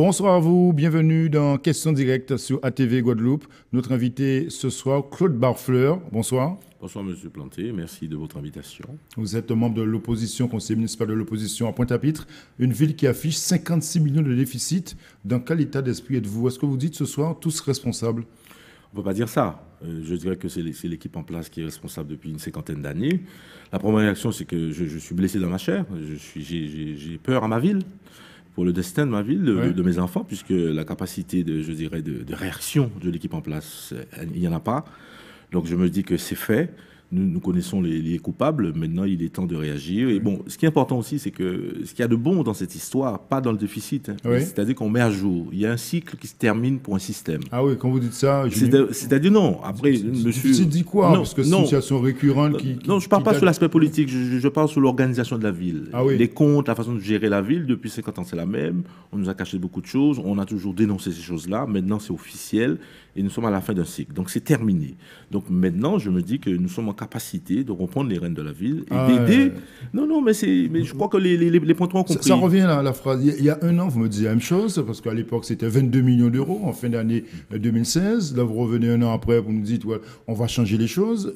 Bonsoir à vous, bienvenue dans Questions directes sur ATV Guadeloupe. Notre invité ce soir, Claude Barfleur. Bonsoir. Bonsoir Monsieur Planté, merci de votre invitation. Vous êtes membre de l'opposition, conseiller municipal de l'opposition à Pointe-à-Pitre, une ville qui affiche 56 millions de déficit. Dans quel état d'esprit êtes-vous? Est-ce que vous dites ce soir tous responsables? On ne peut pas dire ça. Je dirais que c'est l'équipe en place qui est responsable depuis une cinquantaine d'années. La première réaction, c'est que je suis blessé dans ma chair. J'ai peur à ma ville, pour le destin de ma ville, de mes enfants, puisque la capacité de réaction de l'équipe en place, il n'y en a pas. Donc je me dis que c'est fait. Nous connaissons les coupables. Maintenant, il est temps de réagir. Et bon, ce qui est important aussi, c'est que ce qu'il y a de bon dans cette histoire, pas dans le déficit, c'est-à-dire qu'on met à jour. Il y a un cycle qui se termine pour un système. Ah oui, quand vous dites ça... C'est-à-dire non. Après, monsieur... Tu dis quoi? Parce que c'est une situation récurrente qui... Non, je ne parle pas sur l'aspect politique. Je parle sur l'organisation de la ville. Ah oui. Les comptes, la façon de gérer la ville, depuis 50 ans, c'est la même. On nous a caché beaucoup de choses. On a toujours dénoncé ces choses-là. Maintenant, c'est officiel. Et nous sommes à la fin d'un cycle. Donc, c'est terminé. Donc, maintenant, je me dis que nous sommes en capacité de reprendre les rênes de la ville et d'aider. Non, mais je crois que les points ont compris. Ça revient à la phrase. Il y a un an, vous me disiez la même chose, parce qu'à l'époque, c'était 22 millions d'euros en fin d'année 2016. Là, vous revenez un an après, vous nous dites, ouais, on va changer les choses.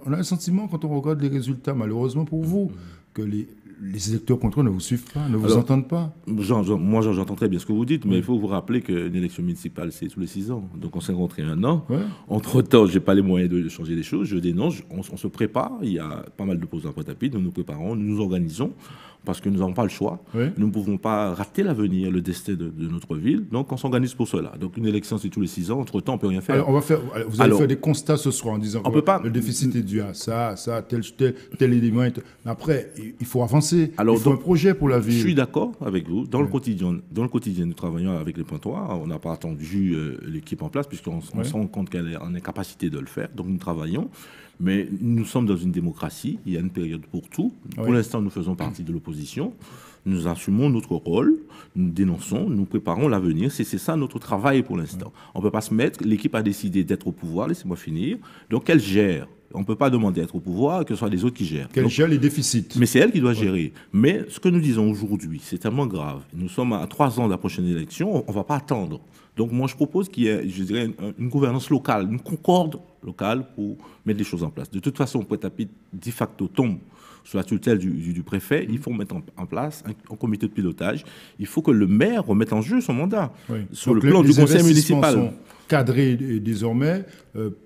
On a le sentiment, quand on regarde les résultats, malheureusement pour vous, que les électeurs contre eux ne vous suivent pas, ne vous entendent pas. Moi, j'entends très bien ce que vous dites, mais il faut vous rappeler qu'une élection municipale, c'est tous les 6 ans. Donc, on s'est rencontrés un an. Ouais. Entre-temps, je n'ai pas les moyens de changer les choses. Je dénonce, on se prépare. Il y a pas mal d'opposants à Pointe-à-Pitre. Nous nous préparons, nous nous organisons, parce que nous n'avons pas le choix. Ouais. Nous ne pouvons pas rater l'avenir, le destin de notre ville. Donc, on s'organise pour cela. Donc, une élection, c'est tous les 6 ans. Entre-temps, on ne peut rien faire. Alors, vous allez faire des constats ce soir en disant que le déficit est dû à ça, tel élément. Après, il faut avancer. Alors, il faut un projet pour la ville. Je suis d'accord avec vous. Dans le quotidien, nous travaillons avec les Pointois. On n'a pas attendu l'équipe en place, puisqu'on se rend compte qu'elle est en incapacité de le faire. Donc, nous travaillons. Mais nous sommes dans une démocratie. Il y a une période pour tout. Pour l'instant, nous faisons partie de l'opposition. Nous assumons notre rôle, nous dénonçons, nous préparons l'avenir. C'est ça notre travail pour l'instant. On ne peut pas se mettre, l'équipe a décidé d'être au pouvoir, laissez-moi finir. Donc elle gère. On ne peut pas demander d'être au pouvoir, que ce soit les autres qui gèrent. Qu'elle gère les déficits. Mais c'est elle qui doit gérer. Mais ce que nous disons aujourd'hui, c'est tellement grave. Nous sommes à 3 ans de la prochaine élection, on ne va pas attendre. Donc moi je propose qu'il y ait, je dirais, une gouvernance locale, une concorde locale pour mettre les choses en place. De toute façon, Pointe-à-Pitre, de facto, tombe sous la tutelle du préfet. Il faut mettre en place un comité de pilotage. Il faut que le maire remette en jeu son mandat. Sur donc le plan du conseil municipal. Sont cadrés désormais,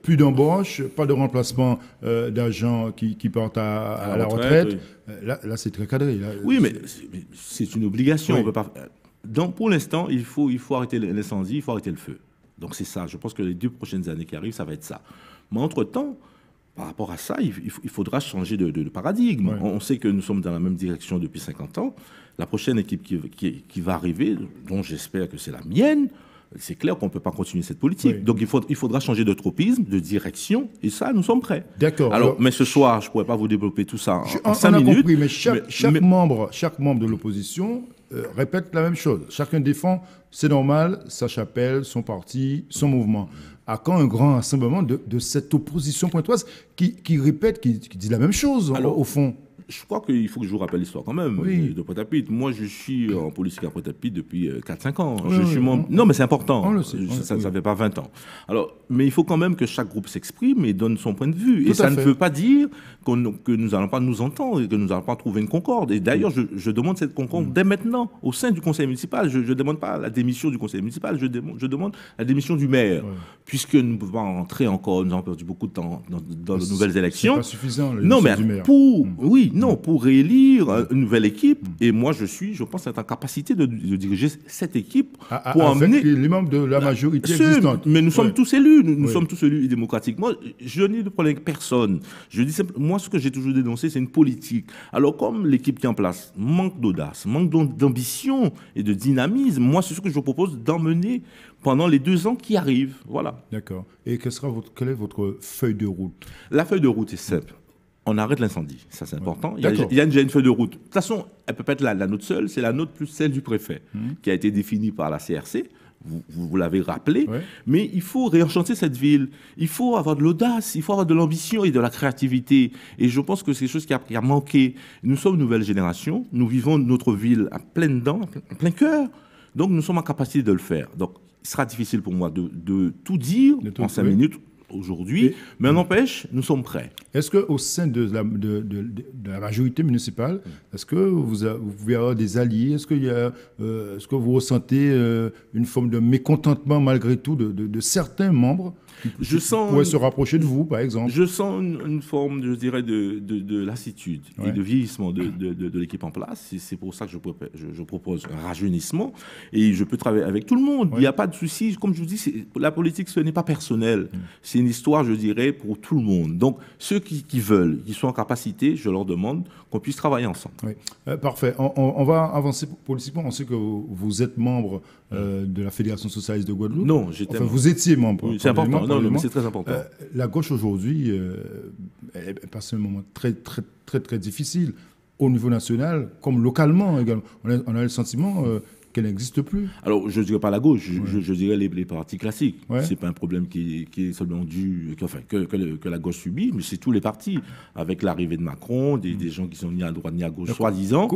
plus d'embauche, pas de remplacement d'agents qui partent à la retraite. Oui. Là c'est très cadré. Là, oui, mais c'est une obligation. On peut pas... Donc pour l'instant, il faut arrêter l'incendie, il faut arrêter le feu. Donc c'est ça. Je pense que les 2 prochaines années qui arrivent, ça va être ça. Mais entre-temps, par rapport à ça, il faudra changer de paradigme. On sait que nous sommes dans la même direction depuis 50 ans. La prochaine équipe qui va arriver, dont j'espère que c'est la mienne, c'est clair qu'on ne peut pas continuer cette politique. Oui. Donc il faudra changer de tropisme, de direction, et ça, nous sommes prêts. D'accord. Alors, mais ce soir, je ne pourrais pas vous développer tout ça en 5 minutes. Compris, mais chaque membre de l'opposition répète la même chose. Chacun défend, c'est normal, sa chapelle, son parti, son mouvement. À quand un grand rassemblement de cette opposition pointoise qui répète, qui dit la même chose, au fond? Je crois qu'il faut que je vous rappelle l'histoire quand même de Pointe-à-Pitre. Moi, je suis en politique à Pointe-à-Pitre depuis 4-5 ans. Non, mais c'est important. Ça ne fait pas 20 ans. Alors, mais il faut quand même que chaque groupe s'exprime et donne son point de vue. Et ça ne veut pas dire que nous n'allons pas nous entendre et que nous n'allons pas trouver une concorde. Et d'ailleurs, je demande cette concorde dès maintenant au sein du conseil municipal. Je ne demande pas la démission du conseil municipal, je demande la démission du maire. Puisque nous ne pouvons pas entrer encore, nous avons perdu beaucoup de temps dans de nouvelles élections. C'est pas suffisant, non, mais du maire. Pour réélire une nouvelle équipe. Et moi, je pense être en capacité de diriger cette équipe pour avec les membres de la majorité existante. Mais nous sommes tous élus, nous sommes tous élus démocratiquement. Je n'ai de problème avec personne. Je dis simplement, moi, ce que j'ai toujours dénoncé, c'est une politique. Alors, comme l'équipe qui est en place manque d'audace, manque d'ambition et de dynamisme, moi, c'est ce que je vous propose d'emmener pendant les 2 ans qui arrivent. Voilà. D'accord. Et quelle est votre feuille de route? La feuille de route est simple. On arrête l'incendie, ça c'est important. Il y a déjà une feuille de route. De toute façon, elle peut pas être la nôtre seule, c'est la nôtre plus celle du préfet, qui a été définie par la CRC. Vous l'avez rappelé. Mais il faut réenchanter cette ville. Il faut avoir de l'audace, il faut avoir de l'ambition et de la créativité. Et je pense que c'est quelque chose qui a manqué. Nous sommes une nouvelle génération, nous vivons notre ville à pleines dents, en plein cœur. Donc, nous sommes en capacité de le faire. Donc, il sera difficile pour moi de tout dire en 5 minutes aujourd'hui, mais n'empêche, nous sommes prêts. Est-ce qu'au sein de la majorité municipale, est-ce que vous pouvez avoir des alliés? Est-ce que vous ressentez une forme de mécontentement malgré tout de certains membres qui pourraient se rapprocher de vous, par exemple? Je sens une forme, je dirais, de lassitude et de vieillissement de l'équipe en place. C'est pour ça que je propose un rajeunissement et je peux travailler avec tout le monde. Il n'y a pas de souci. Comme je vous dis, la politique, ce n'est pas personnel. C'est une histoire, je dirais, pour tout le monde. Donc, ceux qui veulent, qui sont en capacité, je leur demande qu'on puisse travailler ensemble. Oui. Parfait. On va avancer politiquement. On sait que vous êtes membre de la Fédération socialiste de Guadeloupe. Non, j'étais membre. Vous étiez membre. Oui, c'est important. Non, mais c'est très important. La gauche aujourd'hui passe un moment très difficile au niveau national, comme localement également. On a le sentiment qu'elle n'existe plus. Alors, je ne dirais pas la gauche, je dirais les partis classiques. Ce n'est pas un problème qui est seulement dû, que la gauche subit, mais c'est tous les partis. Avec l'arrivée de Macron, des gens qui sont ni à droite ni à gauche, soi-disant.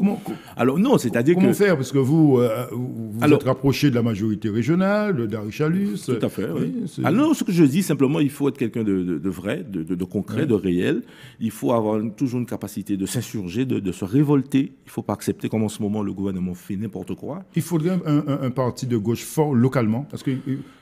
Alors, non, c'est-à-dire comment faire? Parce que vous êtes rapproché de la majorité régionale, d'Harry Chalus. Tout à fait, oui. Alors, non, ce que je dis, simplement, il faut être quelqu'un de vrai, de concret, de réel. Il faut avoir toujours une capacité de s'insurger, de se révolter. Il ne faut pas accepter comme en ce moment, le gouvernement fait n'importe quoi. Il faudrait un parti de gauche fort localement parce que,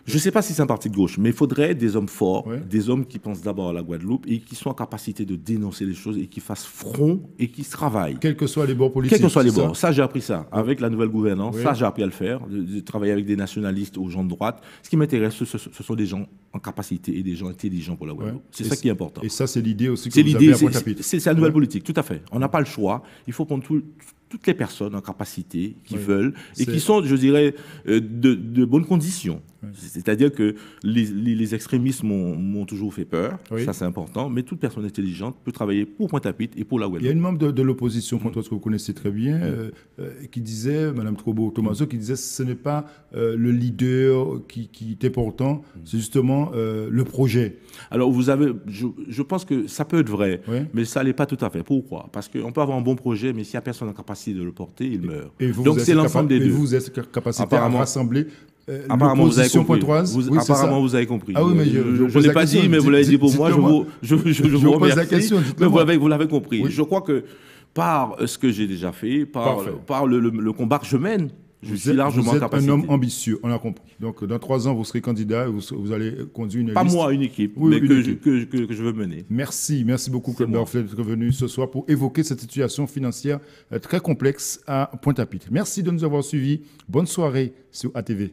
je ne sais pas si c'est un parti de gauche, mais il faudrait des hommes forts, des hommes qui pensent d'abord à la Guadeloupe et qui sont en capacité de dénoncer les choses et qui fassent front et qui travaillent. Quels que soient les bords politiques. Quels que soient les bords. Ça, j'ai appris ça. Avec la nouvelle gouvernance, ça, j'ai appris à le faire, de travailler avec des nationalistes aux gens de droite. Ce qui m'intéresse, ce sont des gens en capacité et des gens intelligents pour la Guadeloupe. C'est ça qui est important. Et ça, c'est l'idée aussi que vous avez à Pointe-à-Pitre. C'est la nouvelle politique, tout à fait. On n'a pas le choix. Il faut prendre toutes les personnes en capacité qui veulent et qui sont, je dirais, de bonnes conditions. C'est-à-dire que les extrémistes m'ont toujours fait peur, ça c'est important, mais toute personne intelligente peut travailler pour Pointe-à-Pitre et pour la Guadeloupe. Il y a une membre de l'opposition, contre ce que vous connaissez très bien, qui disait, Mme Trobo-Tomaso, qui disait ce n'est pas le leader qui est important, c'est justement le projet. Alors je pense que ça peut être vrai, mais ça n'est pas tout à fait. Pourquoi? Parce qu'on peut avoir un bon projet, mais s'il n'y a personne en capacité de le porter, il meurt. Donc c'est l'ensemble des deux. Et vous êtes capacité à rassembler apparemment, vous avez compris. Apparemment, vous avez compris. Ah oui, mais je ne l'ai pas dit, mais vous l'avez dit pour moi. Je vous remercie. La question, mais vous l'avez compris. Je crois que par ce que j'ai déjà fait, par le combat que je mène, je suis largement capacité. Vous êtes un homme ambitieux, on a compris. Donc, dans 3 ans, vous serez candidat et vous allez conduire une liste. Pas moi, une équipe, mais que je veux mener. Merci beaucoup, Claude Barflet, d'être venu ce soir pour évoquer cette situation financière très complexe à Pointe-à-Pitre. Merci de nous avoir suivis. Bonne soirée sur ATV.